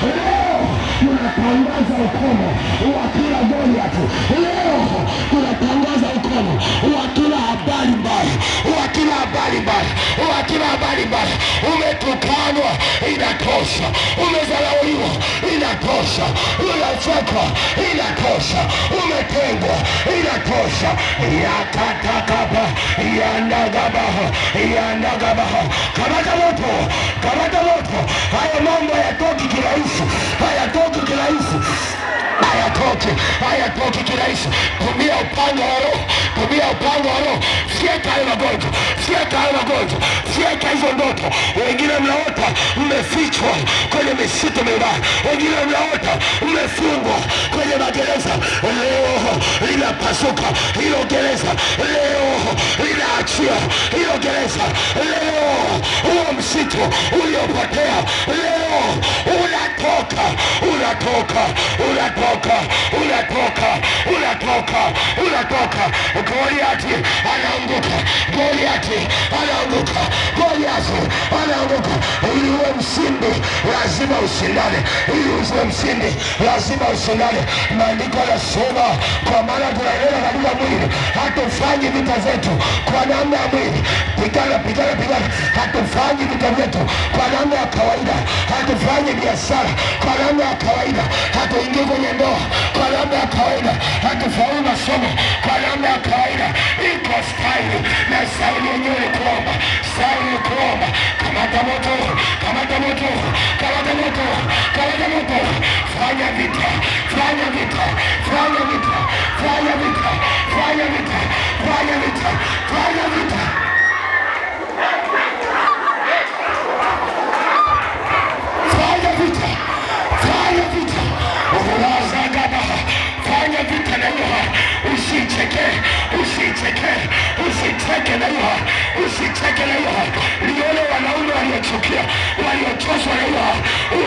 Leo tunatangaza ukomo wa kila Goliath. Leo tunatangaza ukomo wa kila habari mbaya, wa kila habari mbaya, wa kila habari mbaya. Umetukanwa, inatosha. Umezalauliwa, inatosha. Unachekwa, inatosha. Umetengwa, inatosha. Yakatakaba, yandagabaha, yandagabaha. Kamata moto, kamata moto. Haya mambo hayatoki kirahisi, hayatoki kirahisi, hayatoki kirahisi. Tumia upanga wa Roho, tumia upanga wa Roho. Fyeka hayo magonjwa, fyeka hayo magonjwa, fyeka hizo ndoto. Wengine mnaota mmefichwa kwenye misitu mibaya, wengine mnaota mmefungwa kwenye magereza. Leo linapasuka hilo gereza, leo linaachia hilo gereza. Leo huo msitu uliopotea, leo unatoka, unatoka, unatoka, unatoka, unatoka, unatoka. Goliathi anaanguka, Goliathi anaanguka, Goliathi anaanguka. Ili uwe mshindi lazima ushindane, ili uwe mshindi lazima ushindane. Maandiko yanasema, kwa maana tunaenenda katika mwili, hatufanyi vita zetu kwa namna ya mwili. Pigana, pigana, pigana. Hatufanyi vita vyetu kwa namna ya kawaida, hatufanyi biashara kwa namna ya kawaida, hatuingii kwenye ndoa kwa namna ya kawaida, hatufaulu masomo kwa namna ya kawaida. Iko staili, na staili yenyewe ni kuomba, staili ni kuomba. Kamata moto, kamata moto, kamata moto, kamata moto. Fanya vita, fanya vita, fanya vita, fanya vita, fanya vita, fanya vita, fanya vita. Fanya vita, fanya vita. Fanya vita na hiyo. Usicheke, usicheke, usicheke na hiyo, usicheke na hiyo. Lione wanaume waliochukia, waliochoshwa na hiyo.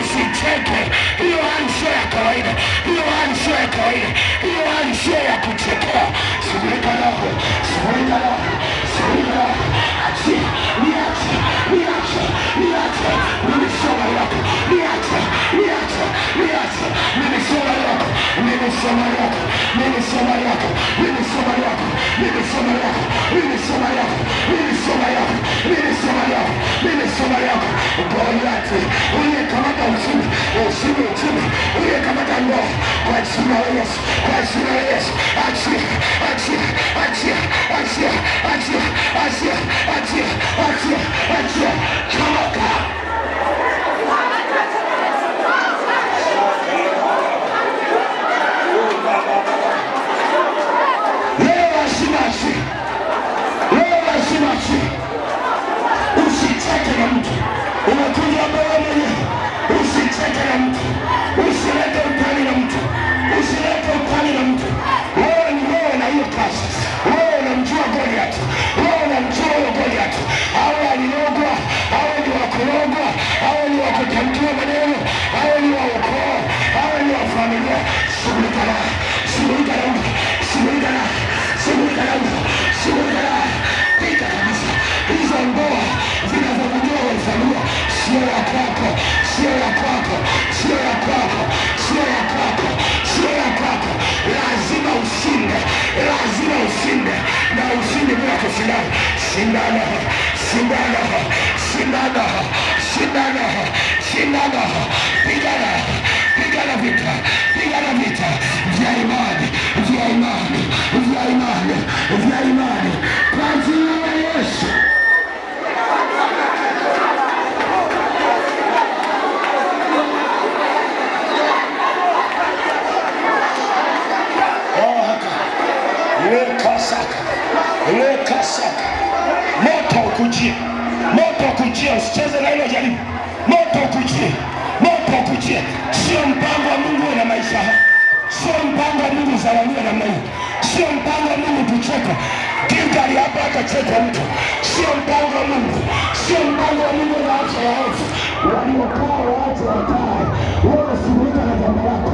Usicheke, hiyo hali sio ya kawaida, hiyo hali sio ya kawaida, hiyo hali sio ya kuchekea. Shughulika nao, shughulika nao, shughulika nao. Achia, niache, niache, niache. Mimi sio mali yako, niache, niache, niache. Mimi sio mali yako, mimi sio mali yako, mimi sio mali yako, mimi sio mali yako, mimi sio mali yako, mimi sio mali yako, mimi sio mali yako, mimi sio mali yako, mimi sio mali yako. Goliath uliyekamata uchumi, uchumi, uchumi, uliyekamata ndoa, kwa jina la Yesu, kwa jina la Yesu, achia, achia, achia, achia, achia, achia, achia, achia, achia. Chomoka. Usicheke na mtu, unakuja mbele mwenyewe. Usicheke na mtu, usilete utani na mtu, usilete utani na mtu. Wewe ni wewe na hiyo kazi. Wewe unamjua Goliath, wewe unamjua huyo Goliath. Awe alirogwa, awe ni wa kurogwa, awe ni wa kutamkiwa maneno, awe ni wa ukoo, awe ni wa familia. Shughulika naye, shughulika naye, shughulika naye, shughulika naye, shughulika naye. Pika kabisa hizo ndoa zinazovunjiwa kwa familia. Sio ya kwako, sio ya kwako, sio ya kwako, sio ya kwako, sio ya kwako. Lazima ushinde, lazima ushinde, na ushinde bila kushindana. Shindana, shindana, shindana, shindana, shindana. Pigana, pigana vita, pigana vita vya imani, vya imani, vya imani, vya imani, kwa jina la Yesu. Lekasaka, moto ukujie, moto ukujie. Usicheze na hilo jaribu. Moto ukujie, moto ukujie. Sio mpango wa Mungu na maisha haya, sio mpango wa Mungu zalaliwe namna hii, sio mpango wa Mungu tucheke. Gilgali hapa atacheka mtu, sio mpango wa Mungu, sio mpango wa Mungu na afya ya watu waliokaa waache wakae. Wewe shughulika na jambo lako.